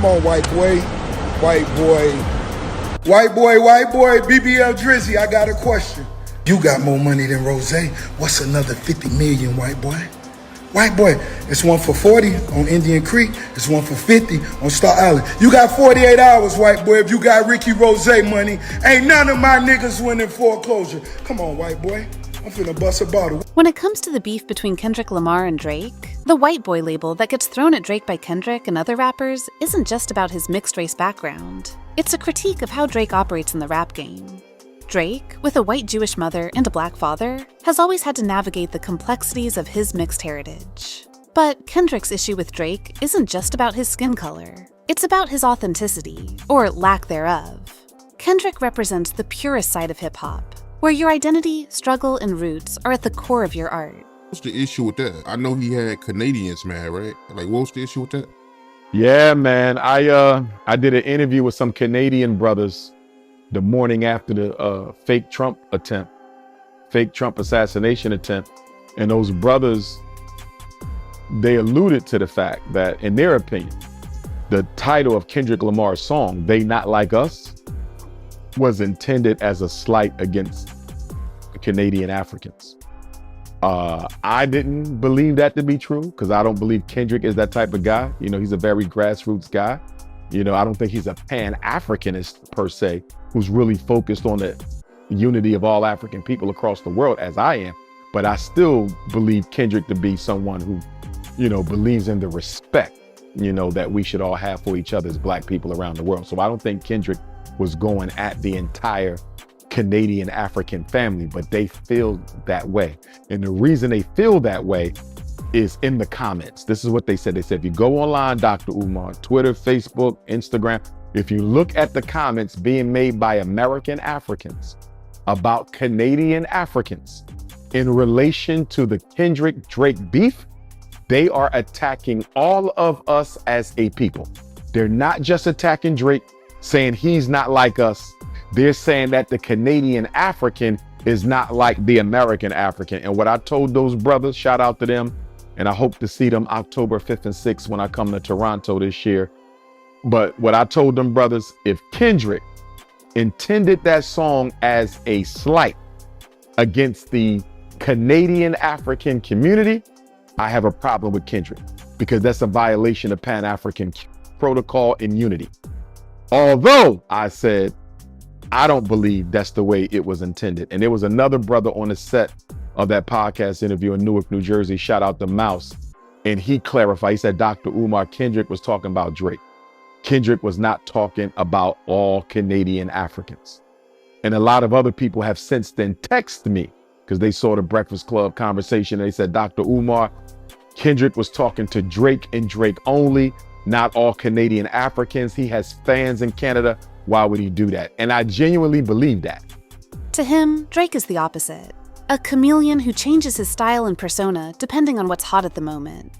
Come on, white boy, white boy, white boy, white boy, BBL Drizzy, I got a question. You got more money than Rose. What's another 50 million, white boy? White boy, it's one for 40 on Indian Creek. It's one for 50 on Star Island. You got 48 hours, white boy. If you got Ricky Rose money, ain't none of my niggas winning foreclosure. Come on, white boy. I'm finna bust a bottle. When it comes to the beef between Kendrick Lamar and Drake, the white boy label that gets thrown at Drake by Kendrick and other rappers isn't just about his mixed race background. It's a critique of how Drake operates in the rap game. Drake, with a white Jewish mother and a black father, has always had to navigate the complexities of his mixed heritage. But Kendrick's issue with Drake isn't just about his skin color. It's about his authenticity, or lack thereof. Kendrick represents the purest side of hip-hop, where your identity, struggle, and roots are at the core of your art. What's the issue with that? I know he had Canadians mad, right? Like, what's the issue with that? Yeah, man. I did an interview with some Canadian brothers the morning after the fake Trump assassination attempt. And those brothers, they alluded to the fact that, in their opinion, the title of Kendrick Lamar's song, They Not Like Us, was intended as a slight against Canadian Africans. I didn't believe that to be true because I don't believe Kendrick is that type of guy. You know, he's a very grassroots guy. You know, I don't think he's a Pan-Africanist per se, who's really focused on the unity of all African people across the world as I am. But I still believe Kendrick to be someone who, you know, believes in the respect, you know, that we should all have for each other as Black people around the world. So I don't think Kendrick was going at the entire Canadian African family, but they feel that way. And the reason they feel that way is in the comments. This is what they said. They said, if you go online, Dr. Umar, Twitter, Facebook, Instagram, if you look at the comments being made by American Africans about Canadian Africans in relation to the Kendrick Drake beef, they are attacking all of us as a people. They're not just attacking Drake, saying he's not like us. They're saying that the Canadian African is not like the American African. And what I told those brothers, shout out to them, and I hope to see them October 5th and 6th when I come to Toronto this year. But what I told them brothers, if Kendrick intended that song as a slight against the Canadian African community, I have a problem with Kendrick because that's a violation of Pan-African protocol and unity. Although I said, I don't believe that's the way it was intended. And there was another brother on the set of that podcast interview in Newark, New Jersey, shout out to Mouse. And he clarified, he said, Dr. Umar, Kendrick was talking about Drake. Kendrick was not talking about all Canadian Africans. And a lot of other people have since then texted me because they saw the Breakfast Club conversation. They said, Dr. Umar, Kendrick was talking to Drake and Drake only, not all Canadian Africans. He has fans in Canada. Why would he do that? And I genuinely believe that. To him, Drake is the opposite. A chameleon who changes his style and persona depending on what's hot at the moment.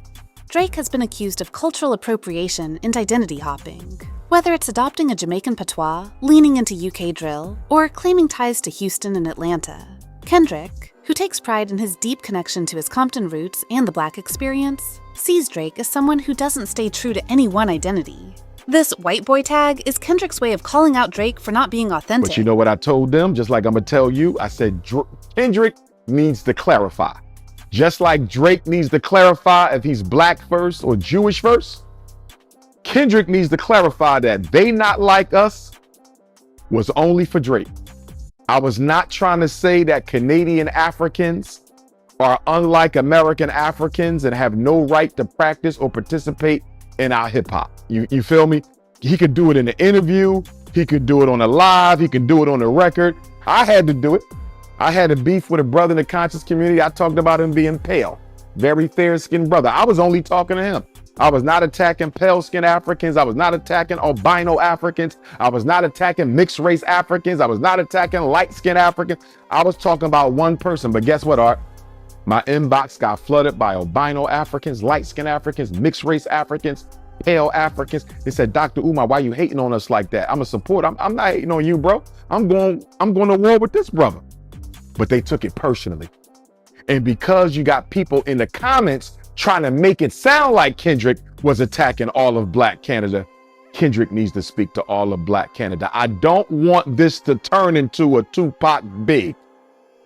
Drake has been accused of cultural appropriation and identity hopping. Whether it's adopting a Jamaican patois, leaning into UK drill, or claiming ties to Houston and Atlanta, Kendrick, who takes pride in his deep connection to his Compton roots and the Black experience, sees Drake as someone who doesn't stay true to any one identity. This white boy tag is Kendrick's way of calling out Drake for not being authentic. But you know what I told them? Just like I'm gonna tell you, I said, Kendrick needs to clarify. Just like Drake needs to clarify if he's Black first or Jewish first, Kendrick needs to clarify that They Not Like Us was only for Drake. I was not trying to say that Canadian Africans are unlike American Africans and have no right to practice or participate in our hip hop. You feel me? He could do it in an interview. He could do it on a live. He could do it on a record. I had to do it. I had a beef with a brother in the conscious community. I talked about him being pale, very fair-skinned brother. I was only talking to him. I was not attacking pale-skinned Africans. I was not attacking albino Africans. I was not attacking mixed-race Africans. I was not attacking light-skinned Africans. I was talking about one person. But guess what, Art? My inbox got flooded by albino Africans, light-skinned Africans, mixed-race Africans, pale Africans. They said, Dr. Umar, why you hating on us like that? I'm a supporter. I'm not hating on you, bro. I'm going to war with this brother. But they took it personally. And because you got people in the comments trying to make it sound like Kendrick was attacking all of Black Canada, Kendrick needs to speak to all of Black Canada. I don't want this to turn into a Tupac Big.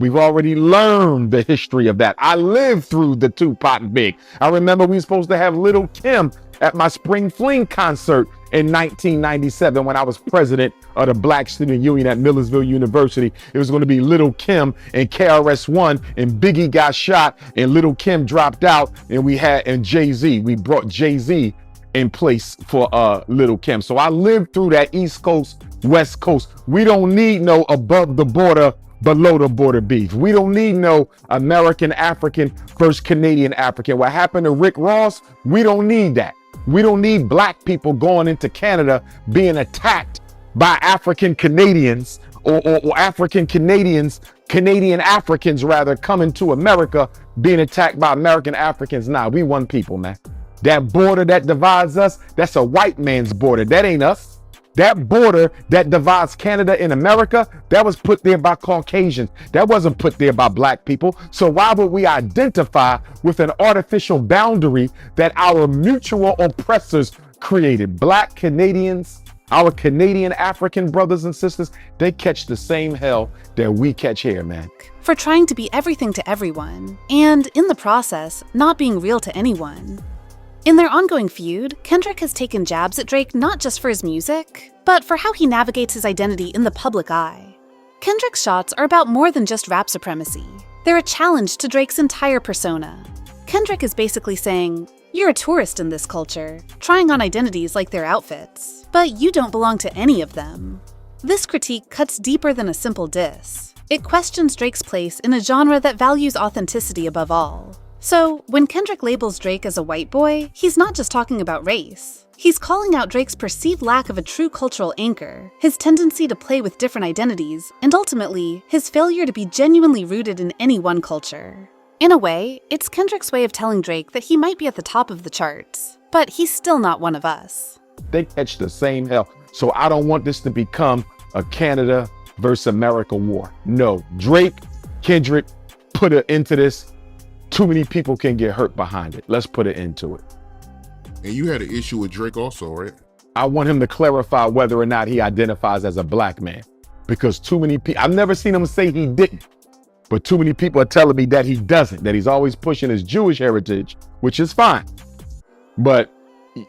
We've already learned the history of that. I lived through the Tupac Big. I remember we were supposed to have Little Kim at my Spring Fling concert in 1997 when I was president of the Black Student Union at Millersville University. It was going to be Little Kim and KRS-One, and Biggie got shot and Little Kim dropped out, and Jay-Z. We brought Jay-Z in place for Little Kim. So I lived through that East Coast, West Coast. We don't need no above the border, below the border beef. We don't need no American African versus Canadian African. What happened to Rick Ross? We don't need that. We don't need Black people going into Canada being attacked by African Canadians or African Canadians, Canadian Africans rather, coming to America being attacked by American Africans. Nah, we one people, man. That border that divides us, that's a white man's border. That ain't us. That border that divides Canada and America, that was put there by Caucasians. That wasn't put there by Black people. So why would we identify with an artificial boundary that our mutual oppressors created? Black Canadians, our Canadian African brothers and sisters, they catch the same hell that we catch here, man. For trying to be everything to everyone, and in the process, not being real to anyone. In their ongoing feud, Kendrick has taken jabs at Drake not just for his music, but for how he navigates his identity in the public eye. Kendrick's shots are about more than just rap supremacy. They're a challenge to Drake's entire persona. Kendrick is basically saying, you're a tourist in this culture, trying on identities like their outfits, but you don't belong to any of them. This critique cuts deeper than a simple diss. It questions Drake's place in a genre that values authenticity above all. So, when Kendrick labels Drake as a white boy, he's not just talking about race. He's calling out Drake's perceived lack of a true cultural anchor, his tendency to play with different identities, and ultimately, his failure to be genuinely rooted in any one culture. In a way, it's Kendrick's way of telling Drake that he might be at the top of the charts, but he's still not one of us. They catch the same hell. So I don't want this to become a Canada versus America war. No, Drake, Kendrick, put it into this. Too many people can get hurt behind it. Let's put an end to it. And you had an issue with Drake also, right? I want him to clarify whether or not he identifies as a Black man, because too many people, I've never seen him say he didn't, but too many people are telling me that he doesn't, that he's always pushing his Jewish heritage, which is fine. But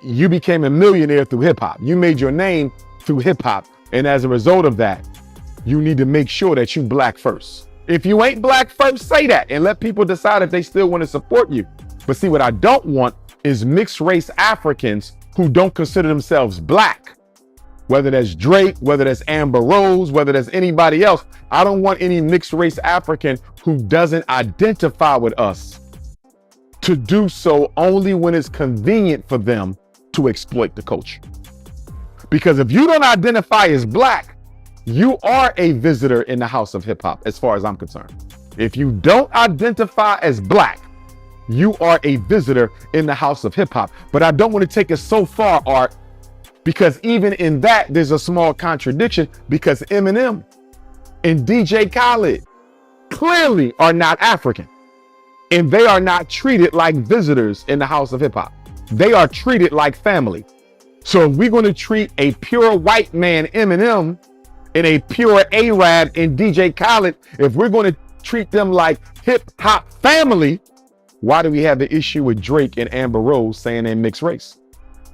you became a millionaire through hip hop. You made your name through hip hop. And as a result of that, you need to make sure that you Black first. If you ain't Black first, say that and let people decide if they still want to support you. But see, what I don't want is mixed race Africans who don't consider themselves Black. Whether that's Drake, whether that's Amber Rose, whether that's anybody else. I don't want any mixed race African who doesn't identify with us to do so only when it's convenient for them to exploit the culture. Because if you don't identify as Black, you are a visitor in the house of hip hop, as far as I'm concerned. If you don't identify as Black, you are a visitor in the house of hip hop. But I don't want to take it so far, Art, because even in that, there's a small contradiction, because Eminem and DJ Khaled clearly are not African, and they are not treated like visitors in the house of hip hop. They are treated like family. So if we're going to treat a pure white man, Eminem, and a pure Arab in DJ Khaled, if we're going to treat them like hip hop family, why do we have an issue with Drake and Amber Rose saying they're mixed race?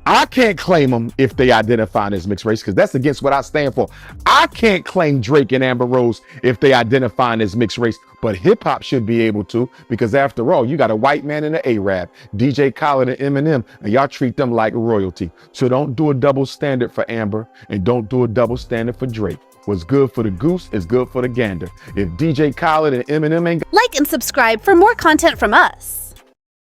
I can't claim them if they identify as mixed race, because that's against what I stand for. I can't claim Drake and Amber Rose if they identify as mixed race, but hip hop should be able to, because after all, you got a white man and an Arab, DJ Khaled and Eminem, and y'all treat them like royalty. So don't do a double standard for Amber, and don't do a double standard for Drake. What's good for the goose is good for the gander. If DJ Khaled and Eminem ain't... Like and subscribe for more content from us.